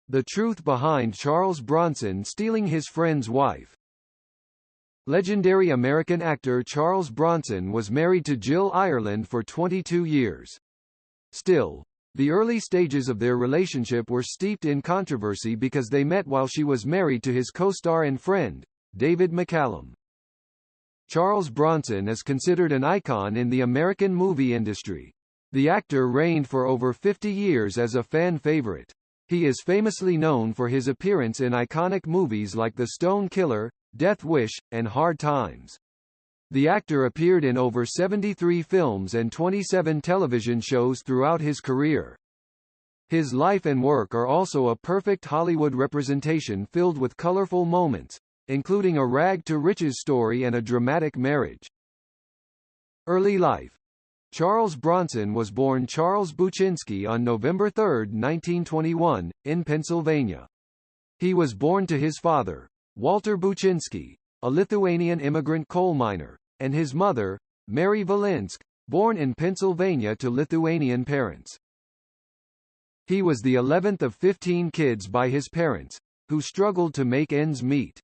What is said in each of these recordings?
The truth behind Charles Bronson stealing his friend's wife. Legendary American actor Charles Bronson was married to Jill Ireland for 22 years. Still, the early stages of their relationship were steeped in controversy because they met while she was married to his co-star and friend, David McCallum. Charles Bronson is considered an icon in the American movie industry. The actor reigned for over 50 years as a fan favorite. He is famously known for his appearance in iconic movies like The Stone Killer, Death Wish, and Hard Times. The actor appeared in over 73 films and 27 television shows throughout his career. His life and work are also a perfect Hollywood representation filled with colorful moments, including a rag-to-riches story and a dramatic marriage. Early life. Charles Bronson was born Charles Buczynski on November 3, 1921, in Pennsylvania. He was born to his father, Walter Buczynski, a Lithuanian immigrant coal miner, and his mother, Mary Valinsk, born in Pennsylvania to Lithuanian parents. He was the 11th of 15 kids by his parents, who struggled to make ends meet.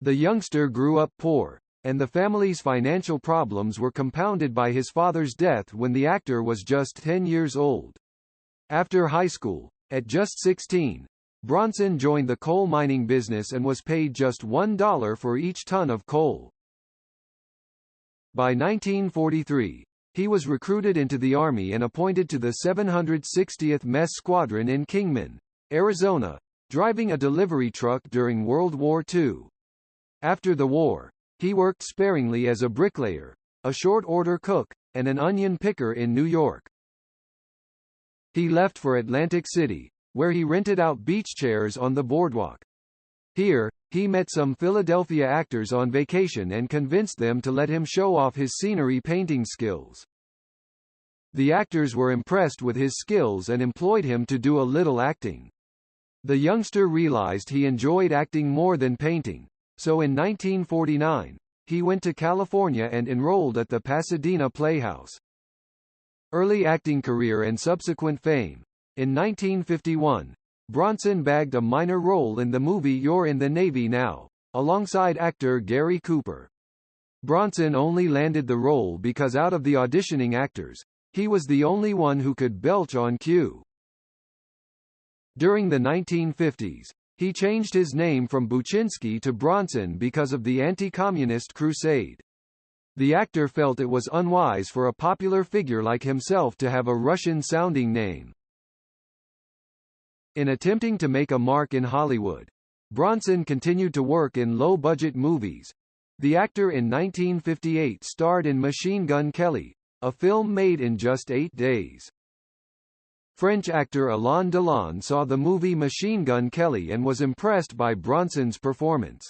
The youngster grew up poor, and the family's financial problems were compounded by his father's death when the actor was just 10 years old. After high school, at just 16, Bronson joined the coal mining business and was paid just $1 for each ton of coal. By 1943, he was recruited into the Army and appointed to the 760th Mess Squadron in Kingman, Arizona, driving a delivery truck during World War II. After the war, he worked sparingly as a bricklayer, a short-order cook, and an onion picker in New York. He left for Atlantic City, where he rented out beach chairs on the boardwalk. Here, he met some Philadelphia actors on vacation and convinced them to let him show off his scenery painting skills. The actors were impressed with his skills and employed him to do a little acting. The youngster realized he enjoyed acting more than painting, so in 1949, he went to California and enrolled at the Pasadena Playhouse. Early acting career and subsequent fame. In 1951, Bronson bagged a minor role in the movie You're in the Navy Now, alongside actor Gary Cooper. Bronson only landed the role because out of the auditioning actors, he was the only one who could belch on cue. During the 1950s, he changed his name from Buczynski to Bronson because of the anti-communist crusade. The actor felt it was unwise for a popular figure like himself to have a Russian-sounding name. In attempting to make a mark in Hollywood, Bronson continued to work in low-budget movies. The actor in 1958 starred in Machine Gun Kelly, a film made in just 8 days. French actor Alain Delon saw the movie Machine Gun Kelly and was impressed by Bronson's performance.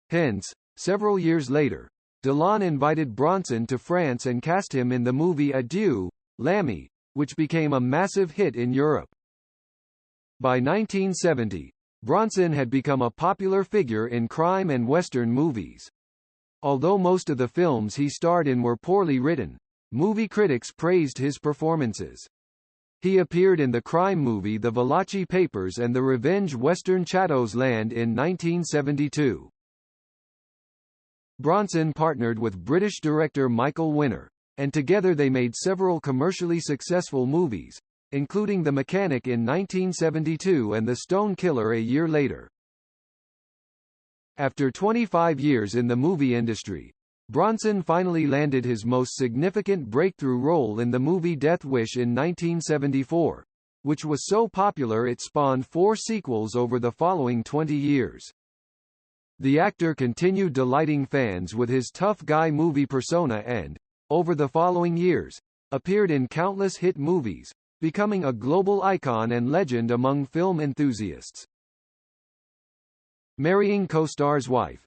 Hence, several years later, Delon invited Bronson to France and cast him in the movie Adieu, L'Ami, which became a massive hit in Europe. By 1970, Bronson had become a popular figure in crime and Western movies. Although most of the films he starred in were poorly written, movie critics praised his performances. He appeared in the crime movie The Valachi Papers and the revenge western Chatto's Land in 1972. Bronson partnered with British director Michael Winner, and together they made several commercially successful movies, including The Mechanic in 1972 and The Stone Killer a year later. After 25 years in the movie industry, Bronson finally landed his most significant breakthrough role in the movie Death Wish in 1974, which was so popular it spawned 4 sequels over the following 20 years. The actor continued delighting fans with his tough guy movie persona and, over the following years, appeared in countless hit movies, becoming a global icon and legend among film enthusiasts. Marrying co-star's wife.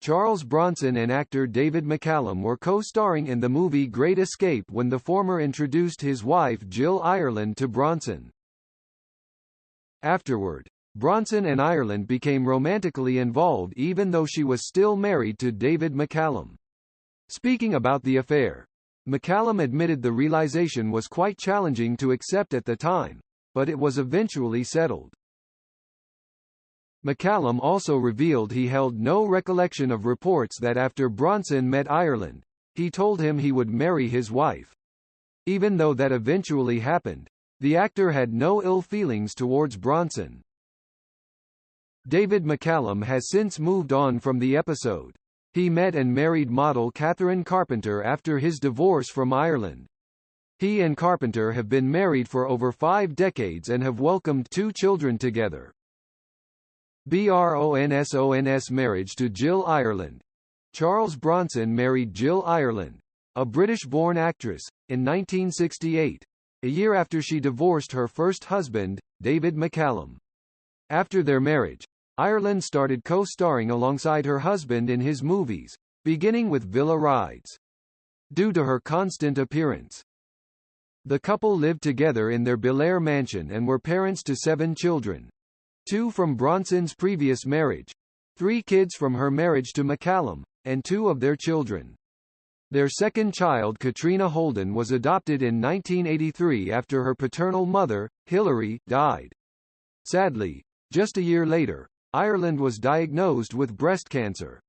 Charles Bronson and actor David McCallum were co-starring in the movie Great Escape when the former introduced his wife Jill Ireland to Bronson. Afterward, Bronson and Ireland became romantically involved even though she was still married to David McCallum. Speaking about the affair, McCallum admitted the realization was quite challenging to accept at the time, but it was eventually settled. McCallum also revealed he held no recollection of reports that after Bronson met Ireland, he told him he would marry his wife. Even though that eventually happened, the actor had no ill feelings towards Bronson. David McCallum has since moved on from the episode. He met and married model Catherine Carpenter after his divorce from Ireland. He and Carpenter have been married for over 5 decades and have welcomed 2 children together. Bronson's marriage to Jill Ireland. Charles Bronson married Jill Ireland, a British-born actress, in 1968, a year after she divorced her first husband, David McCallum. After their marriage, Ireland started co-starring alongside her husband in his movies, beginning with Villa Rides. Due to her constant appearance, the couple lived together in their Bel Air mansion and were parents to 7 children. 2 from Bronson's previous marriage, 3 kids from her marriage to McCallum, and 2 of their children. Their second child, Katrina Holden, was adopted in 1983 after her paternal mother, Hilary, died. Sadly, just a year later, Ireland was diagnosed with breast cancer.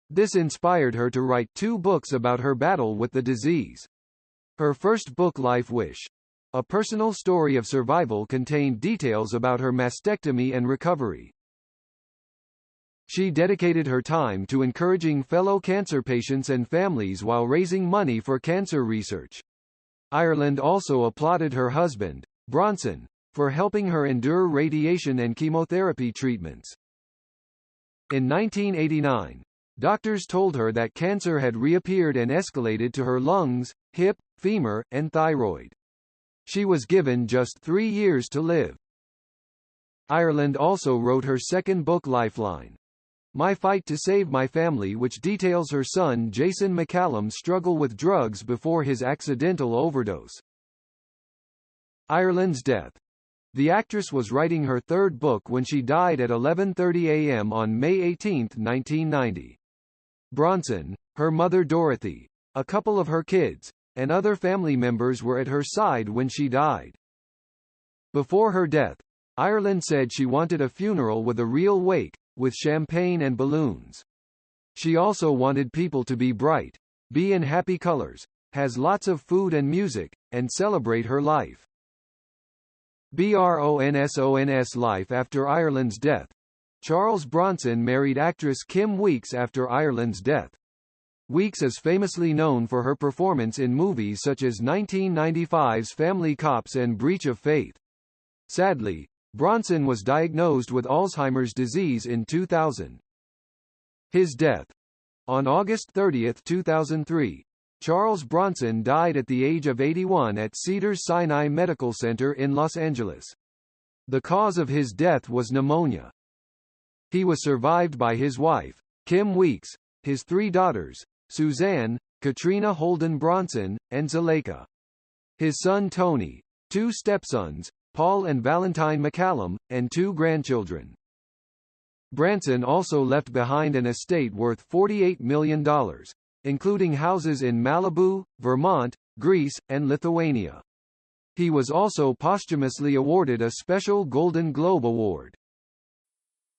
This inspired her to write 2 books about her battle with the disease. Her first book, Life Wish, a personal story of survival, contained details about her mastectomy and recovery. She dedicated her time to encouraging fellow cancer patients and families while raising money for cancer research. Ireland also applauded her husband, Bronson, for helping her endure radiation and chemotherapy treatments. In 1989, doctors told her that cancer had reappeared and escalated to her lungs, hip, femur, and thyroid. She was given just 3 years to live. Ireland also wrote her second book, Lifeline, My Fight to Save My Family, which details her son Jason McCallum's struggle with drugs before his accidental overdose. Ireland's death. The actress was writing her third book when she died at 11:30 a.m. on May 18, 1990. Bronson, her mother Dorothy, a couple of her kids, and other family members were at her side when she died. Before her death, Ireland said she wanted a funeral with a real wake, with champagne and balloons. She also wanted people to be bright, be in happy colors, has lots of food and music, and celebrate her life. Bronson's life after Ireland's death. Charles Bronson married actress Kim Weeks after Ireland's death. Weeks is famously known for her performance in movies such as 1995's Family Cops and Breach of Faith. Sadly, Bronson was diagnosed with Alzheimer's disease in 2000. His death. On August 30, 2003, Charles Bronson died at the age of 81 at Cedars-Sinai Medical Center in Los Angeles. The cause of his death was pneumonia. He was survived by his wife, Kim Weeks, his 3 daughters, Suzanne, Katrina Holden Bronson, and Zuleika. His son Tony, 2 stepsons, Paul and Valentine McCallum, and 2 grandchildren. Bronson also left behind an estate worth $48 million, including houses in Malibu, Vermont, Greece, and Lithuania. He was also posthumously awarded a special Golden Globe Award.